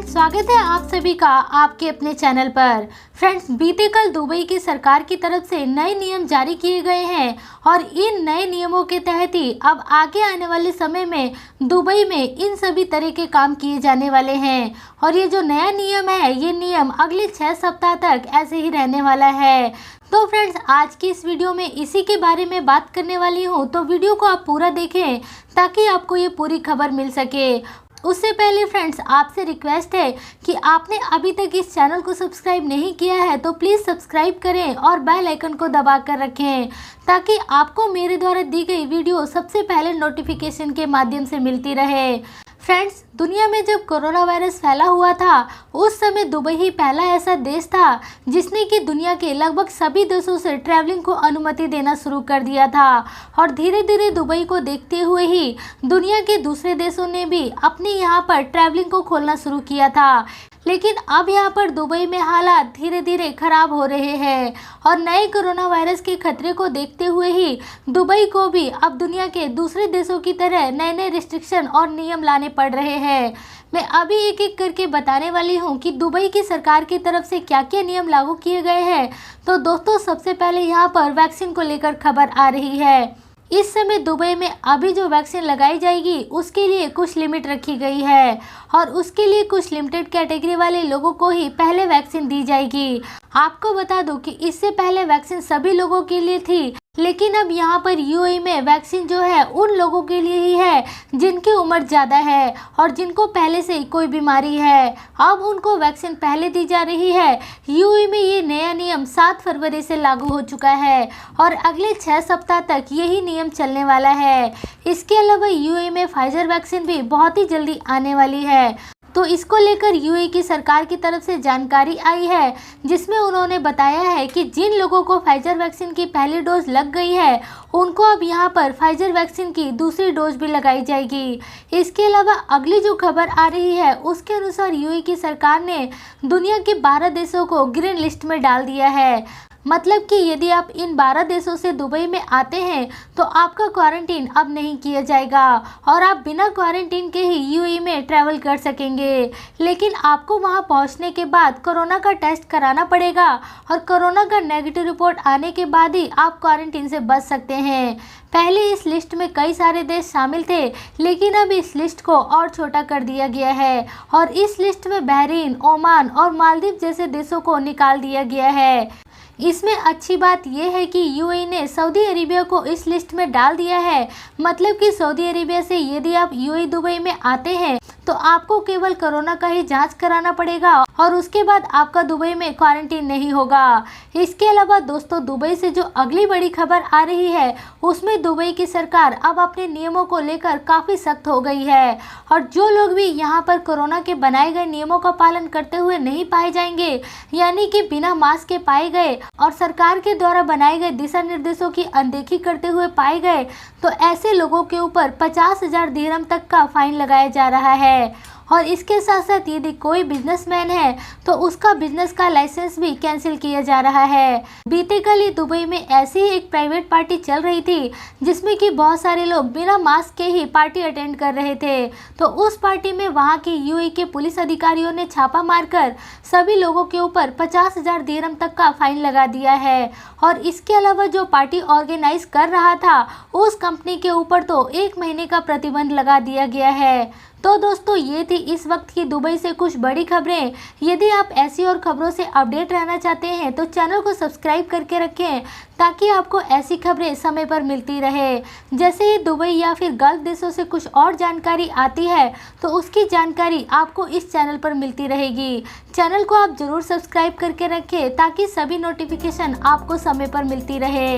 Friends, स्वागत है आप सभी का आपके अपने चैनल पर। फ्रेंड्स, बीते कल दुबई की सरकार की तरफ से नए नियम जारी किए गए हैं और इन नए नियमों के तहत ही अब आगे आने वाले समय में दुबई में इन सभी तरह के काम किए जाने वाले हैं। और ये जो नया नियम है, ये नियम अगले 6 सप्ताह तक ऐसे ही रहने वाला है। तो फ्रेंड्स, आज की इस वीडियो में इसी के बारे में बात करने वाली हूँ, तो वीडियो को आप पूरा देखें ताकि आपको ये पूरी खबर मिल सके। उससे पहले फ्रेंड्स, आपसे रिक्वेस्ट है कि आपने अभी तक इस चैनल को सब्सक्राइब नहीं किया है तो प्लीज़ सब्सक्राइब करें और बेल आइकन को दबा कर रखें ताकि आपको मेरे द्वारा दी गई वीडियो सबसे पहले नोटिफिकेशन के माध्यम से मिलती रहे। फ्रेंड्स, दुनिया में जब कोरोना वायरस फैला हुआ था उस समय दुबई ही पहला ऐसा देश था जिसने कि दुनिया के लगभग सभी देशों से ट्रैवलिंग को अनुमति देना शुरू कर दिया था। और धीरे धीरे दुबई को देखते हुए ही दुनिया के दूसरे देशों ने भी अपने यहाँ पर ट्रैवलिंग को खोलना शुरू किया था। लेकिन अब यहाँ पर दुबई में हालात धीरे धीरे खराब हो रहे हैं और नए कोरोना वायरस के खतरे को देखते हुए ही दुबई को भी अब दुनिया के दूसरे देशों की तरह नए नए रिस्ट्रिक्शन और नियम लाने पड़ रहे हैं। मैं अभी एक एक करके बताने वाली हूँ कि दुबई की सरकार की तरफ से क्या क्या नियम लागू किए गए हैं। तो दोस्तों, सबसे पहले यहाँ पर वैक्सीन को लेकर खबर आ रही है। इस समय दुबई में अभी जो वैक्सीन लगाई जाएगी उसके लिए कुछ लिमिट रखी गई है और उसके लिए कुछ लिमिटेड कैटेगरी वाले लोगों को ही पहले वैक्सीन दी जाएगी। आपको बता दूं कि इससे पहले वैक्सीन सभी लोगों के लिए थी, लेकिन अब यहाँ पर यूएई में वैक्सीन जो है उन लोगों के लिए ही है जिनकी उम्र ज़्यादा है और जिनको पहले से ही कोई बीमारी है। अब उनको वैक्सीन पहले दी जा रही है। यूएई में ये नया नियम 7 फरवरी से लागू हो चुका है और अगले 6 सप्ताह तक यही नियम चलने वाला है। इसके अलावा यूएई में फाइजर वैक्सीन भी बहुत ही जल्दी आने वाली है। तो इसको लेकर यूएई की सरकार की तरफ से जानकारी आई है जिसमें उन्होंने बताया है कि जिन लोगों को फाइजर वैक्सीन की पहली डोज लग गई है उनको अब यहाँ पर फाइजर वैक्सीन की दूसरी डोज भी लगाई जाएगी। इसके अलावा अगली जो खबर आ रही है उसके अनुसार यूएई की सरकार ने दुनिया के 12 देशों को ग्रीन लिस्ट में डाल दिया है। मतलब कि यदि आप इन 12 देशों से दुबई में आते हैं तो आपका क्वारंटीन अब नहीं किया जाएगा और आप बिना क्वारंटीन के ही यूएई में ट्रैवल कर सकेंगे। लेकिन आपको वहां पहुंचने के बाद कोरोना का टेस्ट कराना पड़ेगा और कोरोना का नेगेटिव रिपोर्ट आने के बाद ही आप क्वारंटीन से बच सकते हैं। पहले इस लिस्ट में कई सारे देश शामिल थे, लेकिन अब इस लिस्ट को और छोटा कर दिया गया है और इस लिस्ट में बहरीन, ओमान और मालदीव जैसे देशों को निकाल दिया गया है। इसमें अच्छी बात यह है कि यूएई ने सऊदी अरेबिया को इस लिस्ट में डाल दिया है। मतलब कि सऊदी अरेबिया से यदि आप यूएई दुबई में आते हैं तो आपको केवल कोरोना का ही जांच कराना पड़ेगा और उसके बाद आपका दुबई में क्वारंटीन नहीं होगा। इसके अलावा दोस्तों, दुबई से जो अगली बड़ी खबर आ रही है उसमें दुबई की सरकार अब अपने नियमों को लेकर काफ़ी सख्त हो गई है और जो लोग भी यहाँ पर कोरोना के बनाए गए नियमों का पालन करते हुए नहीं पाए जाएंगे, यानी कि बिना मास्क के पाए गए और सरकार के द्वारा बनाए गए दिशा निर्देशों की अनदेखी करते हुए पाए गए, तो ऐसे लोगों के ऊपर 50,000 दिरहम तक का फाइन लगाया जा रहा है। और इसके साथ साथ यदि कोई बिजनेसमैन है तो उसका बिजनेस का लाइसेंस भी कैंसिल किया जा रहा है। बीते कल ही दुबई में ऐसी ही एक प्राइवेट पार्टी चल रही थी जिसमें कि बहुत सारे लोग बिना मास्क के ही पार्टी अटेंड कर रहे थे। तो उस पार्टी में वहां के यूएई के पुलिस अधिकारियों ने छापा मारकर सभी लोगों के ऊपर 50,000 दिरहम तक का फाइन लगा दिया है। और इसके अलावा जो पार्टी ऑर्गेनाइज कर रहा था उस कंपनी के ऊपर तो 1 महीने का प्रतिबंध लगा दिया गया है। तो दोस्तों, ये थी इस वक्त की दुबई से कुछ बड़ी खबरें। यदि आप ऐसी और खबरों से अपडेट रहना चाहते हैं तो चैनल को सब्सक्राइब करके रखें ताकि आपको ऐसी खबरें समय पर मिलती रहे। जैसे ही दुबई या फिर गल्फ देशों से कुछ और जानकारी आती है तो उसकी जानकारी आपको इस चैनल पर मिलती रहेगी। चैनल को आप ज़रूर सब्सक्राइब करके रखें ताकि सभी नोटिफिकेशन आपको समय पर मिलती रहे।